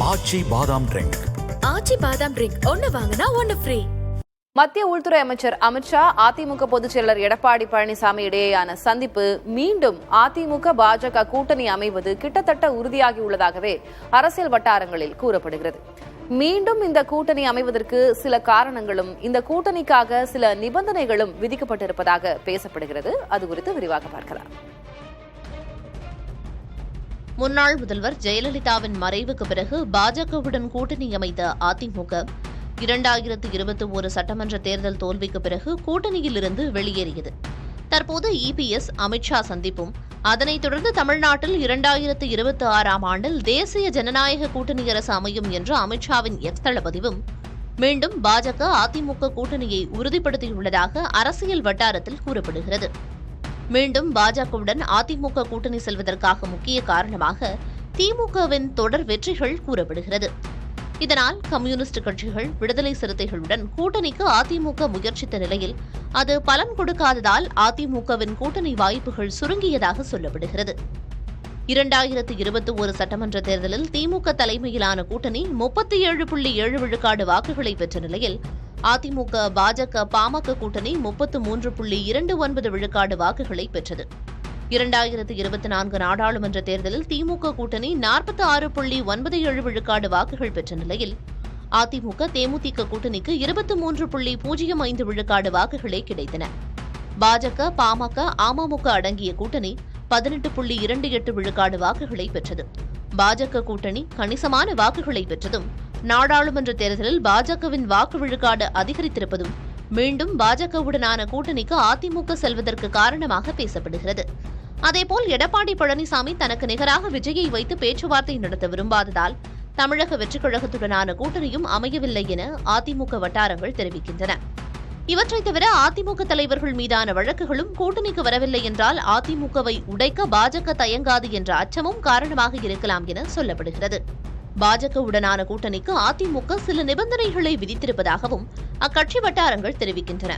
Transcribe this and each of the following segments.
ஆச்சி பாதாம் ட்ரிங்க். ஆச்சி பாதாம் ட்ரிங்க் ஒன்னு வாங்கினா ஒன்னு ஃப்ரீ. மத்திய உள்துறை அமைச்சர் அமித்ஷா அதிமுக பொதுச் செயலர் எடப்பாடி பழனிசாமி இடையேயான சந்திப்பு மீண்டும் அதிமுக பாஜக கூட்டணி அமைவது கிட்டத்தட்ட உறுதியாகியுள்ளதாகவே அரசியல் வட்டாரங்களில் கூறப்படுகிறது. மீண்டும் இந்த கூட்டணி அமைவதற்கு சில காரணங்களும் இந்த கூட்டணிக்காக சில நிபந்தனைகளும் விதிக்கப்பட்டிருப்பதாக பேசப்படுகிறது. அது குறித்து விரிவாக பார்க்கலாம். முன்னாள் முதல்வர் ஜெயலலிதாவின் மறைவுக்கு பிறகு பாஜகவுடன் கூட்டணி அமைத்த அதிமுக 2021 சட்டமன்ற தேர்தல் தோல்விக்கு பிறகு கூட்டணியிலிருந்து வெளியேறியது. தற்போது இபிஎஸ் அமித்ஷா சந்திப்பும் அதனைத் தொடர்ந்து தமிழ்நாட்டில் 2026ஆம் ஆண்டில் தேசிய ஜனநாயக கூட்டணி அரசு அமையும் என்ற அமித்ஷாவின் எக்ஸ் தளபதிவும் மீண்டும் பாஜக அதிமுக கூட்டணியை உறுதிப்படுத்தியுள்ளதாக அரசியல் வட்டாரத்தில் கூறப்படுகிறது. மீண்டும் பாஜகவுடன் அதிமுக கூட்டணி செல்வதற்காக முக்கிய காரணமாக திமுகவின் தொடர் வெற்றிகள் கூறப்படுகிறது. இதனால் கம்யூனிஸ்ட் கட்சிகள், விடுதலை சிறுத்தைகளுடன் கூட்டணிக்கு அதிமுக முயற்சித்த நிலையில் அது பலன் கொடுக்காததால் அதிமுகவின் கூட்டணி வாய்ப்புகள் சுருங்கியதாக சொல்லப்படுகிறது. 2021 சட்டமன்ற தேர்தலில் திமுக தலைமையிலான கூட்டணி 37.7 விழுக்காடு வாக்குகளை பெற்ற நிலையில் அதிமுக பாஜக பாமக கூட்டணி 33.29 விழுக்காடு வாக்குகளை பெற்றது. 2024 நாடாளுமன்ற தேர்தலில் திமுக கூட்டணி 46.97 விழுக்காடு வாக்குகள் பெற்ற நிலையில் அதிமுக தேமுதிக கூட்டணிக்கு 23.05 விழுக்காடு வாக்குகளே கிடைத்தன. பாஜக பாமக அமமுக அடங்கிய கூட்டணி 18.28 விழுக்காடு வாக்குகளை பெற்றது. பாஜக கூட்டணி கணிசமான வாக்குகளை பெற்றதும் நாடாளுமன்ற தேர்தலில் பாஜகவின் வாக்கு விழுக்காடு அதிகரித்திருப்பதும் மீண்டும் பாஜகவுடனான கூட்டணிக்கு அதிமுக செல்வதற்கு காரணமாக பேசப்படுகிறது. அதேபோல் எடப்பாடி பழனிசாமி தனக்கு நிகராக விஜயை வைத்து பேச்சுவார்த்தை நடத்த விரும்பாததால் தமிழக வெற்றிக் கழகத்துடனான கூட்டணியும் அமையவில்லை என அதிமுக வட்டாரங்கள் தெரிவிக்கின்றன. இவற்றை தவிர அதிமுக தலைவர்கள் மீதான வழக்குகளும் கூட்டணிக்கு வரவில்லை என்றால் அதிமுகவை உடைக்க பாஜக தயங்காது என்ற அச்சமும் காரணமாக இருக்கலாம் என சொல்லப்படுகிறது. பாஜகவுடனான கூட்டணிக்கு அதிமுக சில நிபந்தனைகளை விதித்திருப்பதாகவும் அக்கட்சி வட்டாரங்கள் தெரிவிக்கின்றன.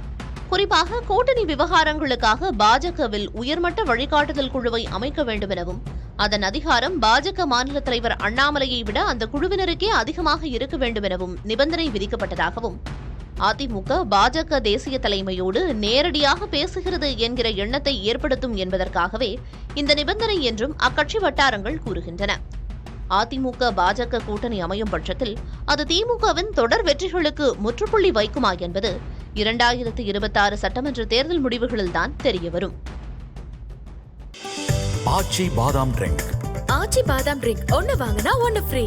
குறிப்பாக கூட்டணி விவகாரங்களுக்காக பாஜகவில் உயர்மட்ட வழிகாட்டுதல் குழுவை அமைக்க வேண்டும் எனவும் அதன் அதிகாரம் பாஜக மாநில தலைவர் அண்ணாமலையை விட அந்த குழுவினருக்கே அதிகமாக இருக்க வேண்டும் எனவும் நிபந்தனை விதிக்கப்பட்டதாகவும் அதிமுக பாஜக தேசிய தலைமையோடு நேரடியாக பேசுகிறது என்கிற எண்ணத்தை ஏற்படுத்தும் என்பதற்காகவே இந்த நிபந்தனை என்றும் அக்கட்சி வட்டாரங்கள் கூறுகின்றன. அதிமுக பாஜக கூட்டணி அமையும் பட்சத்தில் அது திமுகவின் தொடர் வெற்றிகளுக்கு முற்றுப்புள்ளி வைக்குமா என்பது 2026 சட்டமன்ற தேர்தல் முடிவுகளில்தான் தெரியவரும். ஆச்சி பாதாம் ட்ரிங்க். ஆச்சி பாதாம் ட்ரிங்க் ஒன்னு வாங்கினா ஒன்னு ஃப்ரீ.